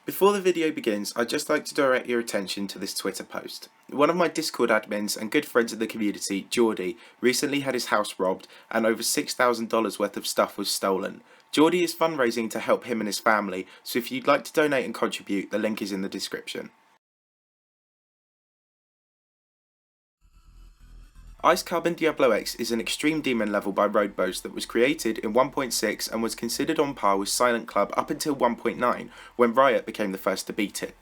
Before the video begins, I'd just like to direct your attention to this Twitter post. One of my Discord admins and good friends in the community, Geordie, recently had his house robbed and over $6,000 worth of stuff was stolen. Geordie is fundraising to help him and his family, so if you'd like to donate and contribute, the link is in the description. Ice Carbon Diablo X is an extreme demon level by Roadbose that was created in 1.6 and was considered on par with Silent Club up until 1.9, when Riot became the first to beat it.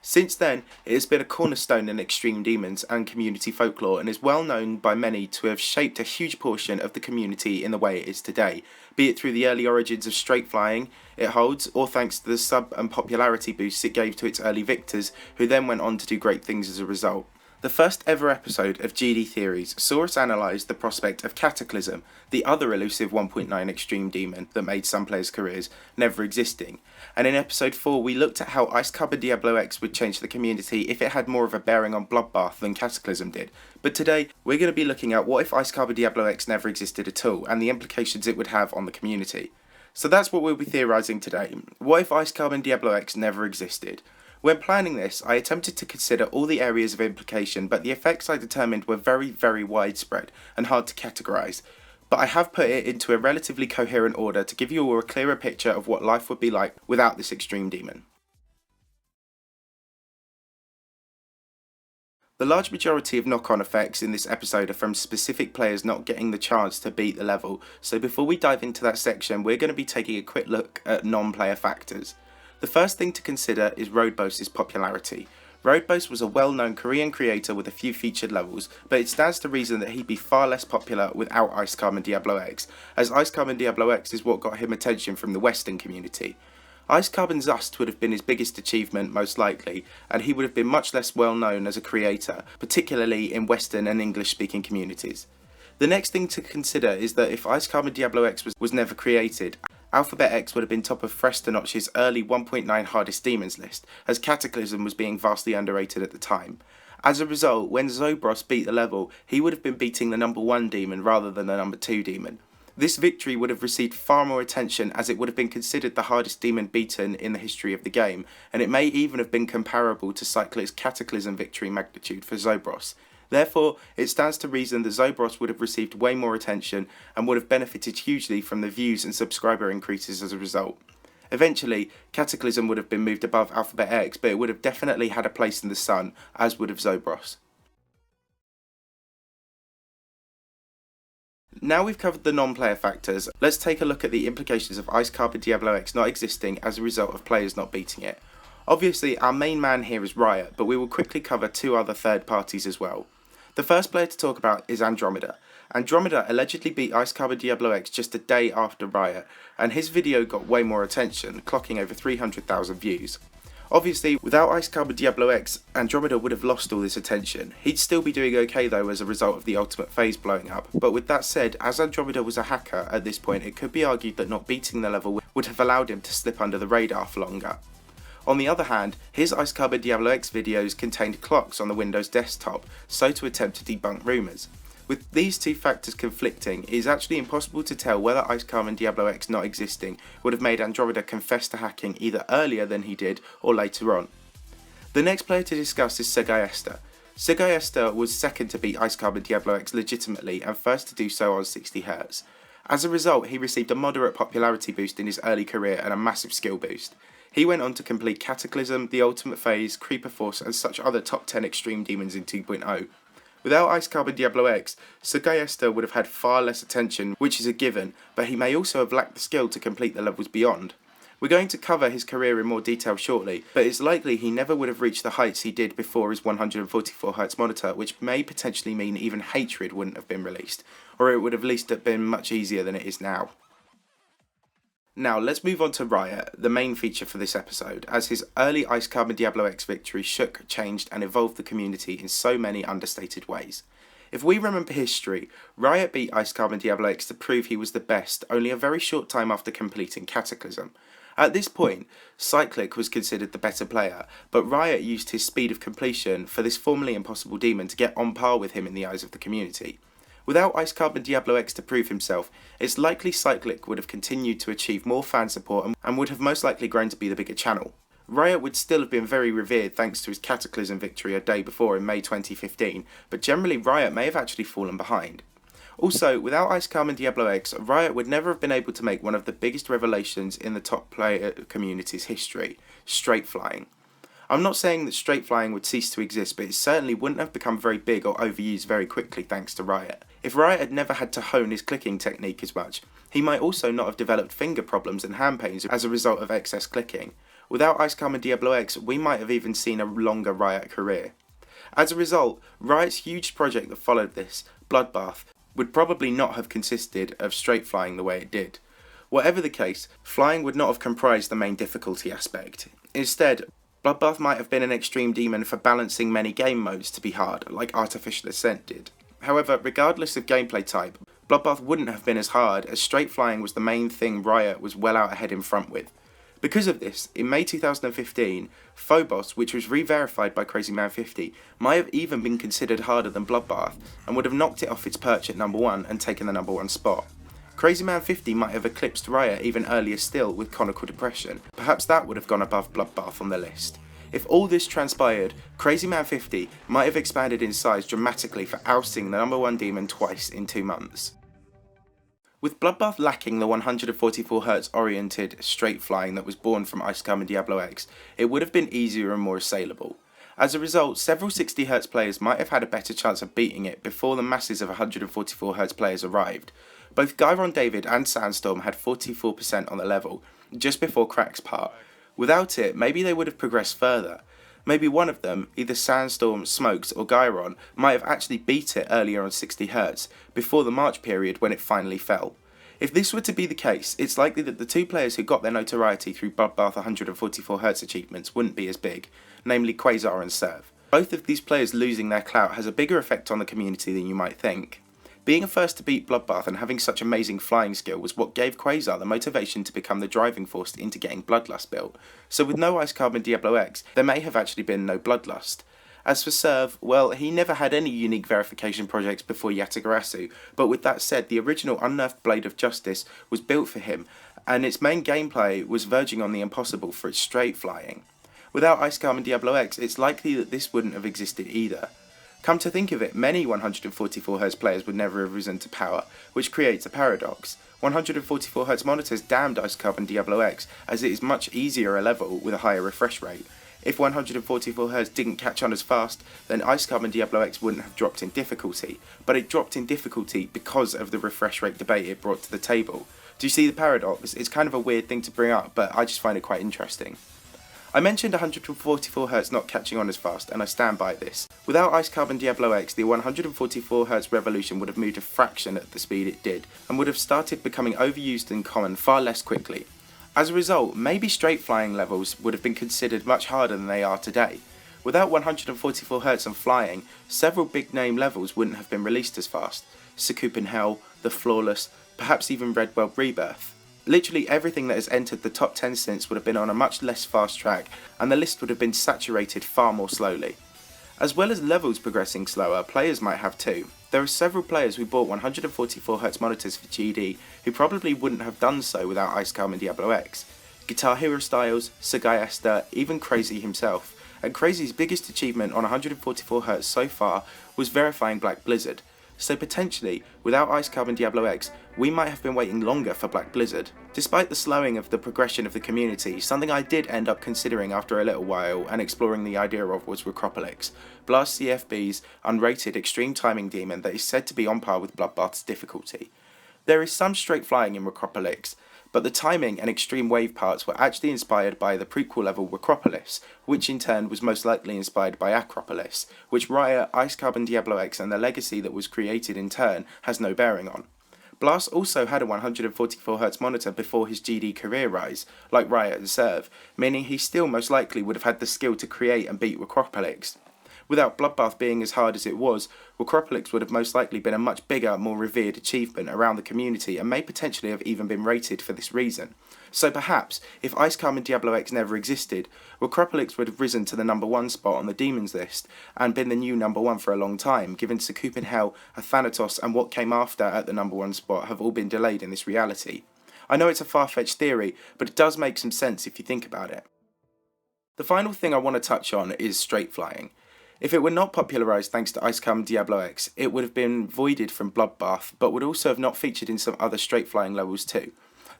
Since then, it has been a cornerstone in extreme demons and community folklore and is well known by many to have shaped a huge portion of the community in the way it is today, be it through the early origins of straight flying it holds, or thanks to the sub and popularity boosts it gave to its early victors, who then went on to do great things as a result. The first ever episode of GD Theories saw us analyse the prospect of Cataclysm, the other elusive 1.9 extreme demon that made some players' careers, never existing, and in episode 4 we looked at how Ice Carbon Diablo X would change the community if it had more of a bearing on Bloodbath than Cataclysm did. But today we're going to be looking at what if Ice Carbon Diablo X never existed at all, and the implications it would have on the community. So that's what we'll be theorising today. What if Ice Carbon Diablo X never existed? When planning this, I attempted to consider all the areas of implication, but the effects I determined were very widespread and hard to categorise. But I have put it into a relatively coherent order to give you all a clearer picture of what life would be like without this extreme demon. The large majority of knock-on effects in this episode are from specific players not getting the chance to beat the level, so before we dive into that section, we're going to be taking a quick look at non-player factors. The first thing to consider is Roadbose's popularity. Roadbose was a well-known Korean creator with a few featured levels, but it stands to reason that he'd be far less popular without Ice Carbon Diablo X, as Ice Carbon Diablo X is what got him attention from the Western community. Ice Carbon's Zust would have been his biggest achievement most likely, and he would have been much less well known as a creator, particularly in Western and English speaking communities. The next thing to consider is that if Ice Carbon Diablo X was never created, Alphabet X would have been top of Frestanotch's early 1.9 hardest demons list, as Cataclysm was being vastly underrated at the time. As a result, when Zobros beat the level, he would have been beating the number 1 demon rather than the number 2 demon. This victory would have received far more attention as it would have been considered the hardest demon beaten in the history of the game, and it may even have been comparable to Cyclic's Cataclysm victory magnitude for Zobros. Therefore, it stands to reason that Zobros would have received way more attention and would have benefited hugely from the views and subscriber increases as a result. Eventually, Cataclysm would have been moved above Alphabet X, but it would have definitely had a place in the sun, as would have Zobros. Now we've covered the non-player factors, let's take a look at the implications of Ice Carbon Diablo X not existing as a result of players not beating it. Obviously, our main man here is Riot, but we will quickly cover 2 other third parties as well. The first player to talk about is Andromeda. Andromeda allegedly beat Ice Carbon Diablo X just a day after Riot, and his video got way more attention, clocking over 300,000 views. Obviously, without Ice Carbon Diablo X, Andromeda would have lost all this attention. He'd still be doing okay though as a result of the ultimate phase blowing up, but with that said, as Andromeda was a hacker at this point, it could be argued that not beating the level would have allowed him to slip under the radar for longer. On the other hand, his Ice Carbon Diablo X videos contained clocks on the Windows desktop, so to attempt to debunk rumours. With these 2 factors conflicting, it is actually impossible to tell whether Ice Carbon Diablo X not existing would have made Andromeda confess to hacking either earlier than he did or later on. The next player to discuss is Sagaesta. Sagaesta was second to beat Ice Carbon Diablo X legitimately and first to do so on 60Hz. As a result, he received a moderate popularity boost in his early career and a massive skill boost. He went on to complete Cataclysm, the Ultimate Phase, Creeper Force and such other top 10 extreme demons in 2.0. Without Ice Carbon Diablo X, Sagaesta would have had far less attention, which is a given, but he may also have lacked the skill to complete the levels beyond. We're going to cover his career in more detail shortly, but it's likely he never would have reached the heights he did before his 144Hz monitor, which may potentially mean even Hatred wouldn't have been released, or it would have at least been much easier than it is now. Now let's move on to Riot, the main feature for this episode, as his early Ice Carbon Diablo X victory shook, changed and evolved the community in so many understated ways. If we remember history, Riot beat Ice Carbon Diablo X to prove he was the best only a very short time after completing Cataclysm. At this point, Cyclic was considered the better player, but Riot used his speed of completion for this formerly impossible demon to get on par with him in the eyes of the community. Without Ice Carbon Diablo X to prove himself, it's likely Cyclic would have continued to achieve more fan support and would have most likely grown to be the bigger channel. Riot would still have been very revered thanks to his Cataclysm victory a day before in May 2015, but generally Riot may have actually fallen behind. Also, without Ice Carbon Diablo X, Riot would never have been able to make one of the biggest revelations in the top player community's history, straight flying. I'm not saying that straight flying would cease to exist, but it certainly wouldn't have become very big or overused very quickly thanks to Riot. If Riot had never had to hone his clicking technique as much, he might also not have developed finger problems and hand pains as a result of excess clicking. Without Ice Carbon Diablo X, we might have even seen a longer Riot career. As a result, Riot's huge project that followed this, Bloodbath, would probably not have consisted of straight flying the way it did. Whatever the case, flying would not have comprised the main difficulty aspect. Instead, Bloodbath might have been an extreme demon for balancing many game modes to be hard, like Artificial Ascent did. However, regardless of gameplay type, Bloodbath wouldn't have been as hard, as straight flying was the main thing Riot was well out ahead in front with. Because of this, in May 2015, Phobos, which was re-verified by Crazyman50, might have even been considered harder than Bloodbath, and would have knocked it off its perch at number 1 and taken the number 1 spot. Crazyman50 might have eclipsed Riot even earlier still with Conical Depression. Perhaps that would have gone above Bloodbath on the list. If all this transpired, Crazyman50 might have expanded in size dramatically for ousting the number 1 demon twice in 2 months. With Bloodbath lacking the 144Hz oriented straight flying that was born from Ice Carbon Diablo X, it would have been easier and more assailable. As a result, several 60Hz players might have had a better chance of beating it before the masses of 144Hz players arrived. Both Gyron David and Sandstorm had 44% on the level, just before Crack's part. Without it, maybe they would have progressed further. Maybe one of them, either Sandstorm, Smokes or Gyron, might have actually beat it earlier on 60Hz, before the March period when it finally fell. If this were to be the case, it's likely that the two players who got their notoriety through Bloodbath 144Hz achievements wouldn't be as big, namely Quasar and Serve. Both of these players losing their clout has a bigger effect on the community than you might think. Being a first to beat Bloodbath and having such amazing flying skill was what gave Quasar the motivation to become the driving force into getting Bloodlust built, so with no Ice Carbon Diablo X, there may have actually been no Bloodlust. As for Serve, well, he never had any unique verification projects before Yatagarasu, but with that said, the original unnerfed Blade of Justice was built for him, and its main gameplay was verging on the impossible for its straight flying. Without Ice Carbon Diablo X, it's likely that this wouldn't have existed either. Come to think of it, many 144Hz players would never have risen to power, which creates a paradox. 144Hz monitors damned Ice Carbon Diablo X, as it is much easier a level with a higher refresh rate. If 144Hz didn't catch on as fast, then Ice Carbon Diablo X wouldn't have dropped in difficulty, but it dropped in difficulty because of the refresh rate debate it brought to the table. Do you see the paradox? It's kind of a weird thing to bring up, but I just find it quite interesting. I mentioned 144Hz not catching on as fast, and I stand by this. Without Ice Carbon Diablo X, the 144Hz revolution would have moved a fraction at the speed it did, and would have started becoming overused and common far less quickly. As a result, maybe straight flying levels would have been considered much harder than they are today. Without 144Hz and flying, several big name levels wouldn't have been released as fast. Sucoup in Hell, The Flawless, perhaps even Red World Rebirth. Literally everything that has entered the top 10 since would have been on a much less fast track, and the list would have been saturated far more slowly. As well as levels progressing slower, players might have too. There are several players who bought 144Hz monitors for GD who probably wouldn't have done so without Ice Carbon Diablo X. Guitar Hero Styles, Sagai Esther, even Crazy himself. And Crazy's biggest achievement on 144Hz so far was verifying Black Blizzard. So potentially, without Ice Carbon Diablo X, we might have been waiting longer for Black Blizzard. Despite the slowing of the progression of the community, something I did end up considering after a little while and exploring the idea of was Recropolix, Blast CFB's unrated extreme timing demon that is said to be on par with Bloodbath's difficulty. There is some straight flying in Recropolix, but the timing and extreme wave parts were actually inspired by the prequel level Recropolis, which in turn was most likely inspired by Acropolis, which Riot, Ice Carbon Diablo X and the legacy that was created in turn has no bearing on. Blast also had a 144Hz monitor before his GD career rise, like Riot and Serve, meaning he still most likely would have had the skill to create and beat Recropolix. Without Bloodbath being as hard as it was, Recropolix would have most likely been a much bigger, more revered achievement around the community and may potentially have even been rated for this reason. So perhaps, if Ice Carbon Diablo X never existed, Recropolix would have risen to the number 1 spot on the Demons list and been the new number 1 for a long time, given Sucoup in Hell, Athanatos and what came after at the number 1 spot have all been delayed in this reality. I know it's a far-fetched theory, but it does make some sense if you think about it. The final thing I want to touch on is straight flying. If it were not popularised thanks to Carbon Diablo X, it would have been voided from Bloodbath, but would also have not featured in some other straight flying levels too.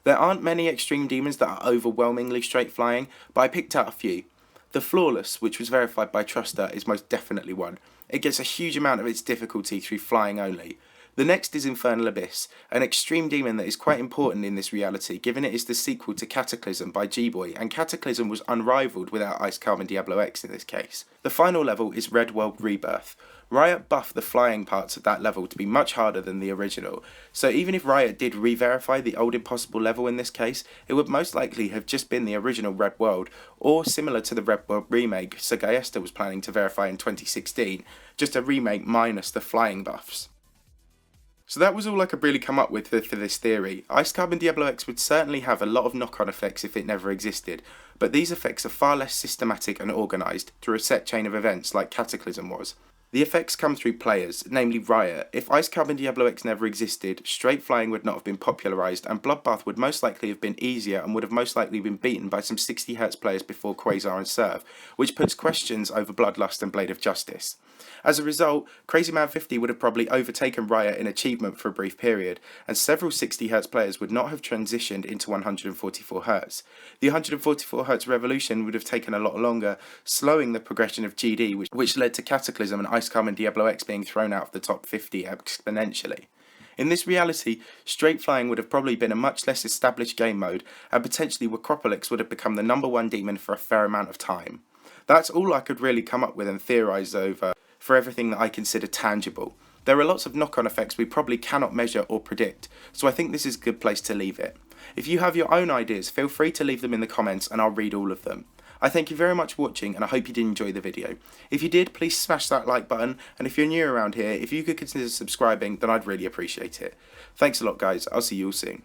There aren't many extreme demons that are overwhelmingly straight flying, but I picked out a few. The Flawless, which was verified by Truster, is most definitely one. It gets a huge amount of its difficulty through flying only. The next is Infernal Abyss, an extreme demon that is quite important in this reality, given it is the sequel to Cataclysm by G-Boy, and Cataclysm was unrivaled without Carbon Diablo X in this case. The final level is Red World Rebirth. Riot buffed the flying parts of that level to be much harder than the original, so even if Riot did re-verify the old impossible level in this case, it would most likely have just been the original Red World, or similar to the Red World remake Sagaesta was planning to verify in 2016, just a remake minus the flying buffs. So that was all I could really come up with for this theory. Carbon Diablo X would certainly have a lot of knock-on effects if it never existed, but these effects are far less systematic and organised through a set chain of events like Cataclysm was. The effects come through players, namely Riot. If Carbon Diablo X never existed, straight flying would not have been popularised, and Bloodbath would most likely have been easier and would have most likely been beaten by some 60Hz players before Quasar and Serve, which puts questions over Bloodlust and Blade of Justice. As a result, Crazy Man 50 would have probably overtaken Riot in achievement for a brief period, and several 60Hz players would not have transitioned into 144Hz. The 144Hz revolution would have taken a lot longer, slowing the progression of GD, which led to Cataclysm and Carbon Diablo X being thrown out of the top 50 exponentially. In this reality, straight flying would have probably been a much less established game mode, and potentially Necropolix would have become the #1 demon for a fair amount of time. That's all I could really come up with and theorise over for everything that I consider tangible. There are lots of knock-on effects we probably cannot measure or predict, so I think this is a good place to leave it. If you have your own ideas, feel free to leave them in the comments and I'll read all of them. I thank you very much for watching and I hope you did enjoy the video. If you did, please smash that like button, and if you're new around here, if you could consider subscribing, then I'd really appreciate it. Thanks a lot guys, I'll see you all soon.